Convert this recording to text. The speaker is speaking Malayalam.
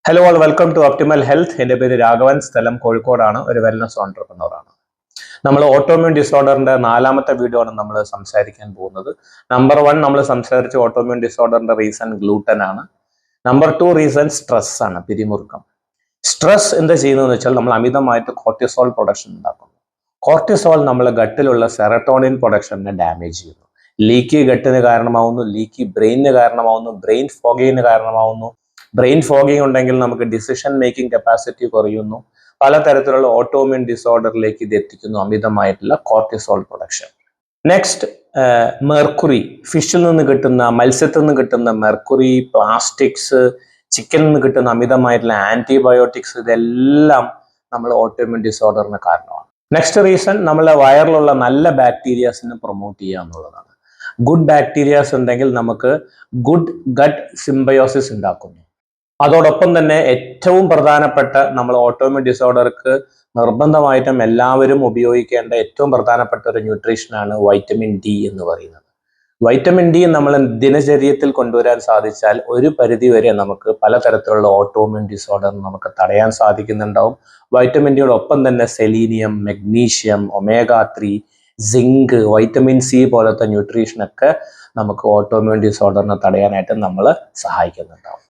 Hello all welcome to optimal health. എൻ്റെ പേര് രാഘവൻ, സ്ഥലം കോഴിക്കോടാണ്, ഒരു വെൽനസ് ഓൺട്രപ്രനറാണ്. നമ്മൾ ഓട്ടോമ്യൂൺ ഡിസോർഡറിന്റെ 4ാമത്തെ വീഡിയോ ആണ് നമ്മൾ സംസാരിക്കാൻ പോകുന്നത്. നമ്പർ 1 നമ്മൾ സംസാരിച്ച ഓട്ടോമ്യൂൺ ഡിസോർഡറിന്റെ റീസൺ ഗ്ലൂട്ടൻ ആണ്. നമ്പർ 2 റീസൺ സ്ട്രെസ് ആണ്, പിരിമുറുക്കം. സ്ട്രെസ് എന്താ ചെയ്യുന്നതെന്ന് വെച്ചാൽ നമ്മൾ അമിതമായിട്ട് കോർട്ടിസോൾ പ്രൊഡക്ഷൻ ഉണ്ടാക്കുന്നു. കോർട്ടിസോൾ നമ്മളെ ഗട്ടിലുള്ള സെറട്ടോണിൻ പ്രൊഡക്ഷനെ ഡാമേജ് ചെയ്യുന്നു. ലീക്കി ഗട്ടിന് കാരണമാവുന്നു, ലീക്കി ബ്രെയിനിന് കാരണമാവുന്നു, ബ്രെയിൻ ഫോഗിങ്ങിന് കാരണമാവുന്നു. ബ്രെയിൻ ഫോഗിങ് ഉണ്ടെങ്കിൽ നമുക്ക് ഡിസിഷൻ മേക്കിംഗ് കപ്പാസിറ്റി കുറയുന്നു. പലതരത്തിലുള്ള ഓട്ടോമ്യൂൺ ഡിസോർഡറിലേക്ക് ഇത് എത്തിക്കുന്നു, അമിതമായിട്ടുള്ള കോർട്ടിസോൾ പ്രൊഡക്ഷൻ. Next, mercury. ഫിഷിൽ നിന്ന് കിട്ടുന്ന, മത്സ്യത്തിൽ നിന്ന് കിട്ടുന്ന മെർക്കുറി, പ്ലാസ്റ്റിക്സ്, ചിക്കനിൽ നിന്ന് കിട്ടുന്ന അമിതമായിട്ടുള്ള ആന്റിബയോട്ടിക്സ്, ഇതെല്ലാം നമ്മൾ ഓട്ടോമ്യൂൺ ഡിസോർഡറിന് കാരണമാണ്. നെക്സ്റ്റ് റീസൺ, നമ്മളെ വയറിലുള്ള നല്ല ബാക്ടീരിയാസിനെ പ്രൊമോട്ട് ചെയ്യുക എന്നുള്ളതാണ്. ഗുഡ് ബാക്ടീരിയാസ് ഉണ്ടെങ്കിൽ നമുക്ക് ഗുഡ് ഗട്ട് സിംബയോസിസ് ഉണ്ടാക്കുന്നു. അതോടൊപ്പം തന്നെ ഏറ്റവും പ്രധാനപ്പെട്ട നമ്മൾ ഓട്ടോമ്യൂൺ ഡിസോർഡർക്ക് നിർബന്ധമായിട്ടും എല്ലാവരും ഉപയോഗിക്കേണ്ട ഏറ്റവും പ്രധാനപ്പെട്ട ഒരു ന്യൂട്രീഷനാണ് വൈറ്റമിൻ ഡി എന്ന് പറയുന്നത്. വൈറ്റമിൻ ഡി നമ്മൾ ദിനചര്യത്തിൽ കൊണ്ടുവരാൻ സാധിച്ചാൽ ഒരു പരിധി വരെ നമുക്ക് പലതരത്തിലുള്ള ഓട്ടോമ്യൂൺ ഡിസോർഡർ നമുക്ക് തടയാൻ സാധിക്കുന്നുണ്ടാവും. വൈറ്റമിൻ ഡിയോടൊപ്പം തന്നെ selenium, magnesium, omega 3, zinc, vitamin C പോലത്തെ ന്യൂട്രീഷനൊക്കെ നമുക്ക് ഓട്ടോമ്യൂൺ ഡിസോർഡറിനെ തടയാനായിട്ട് നമ്മളെ സഹായിക്കുന്നുണ്ടാവും.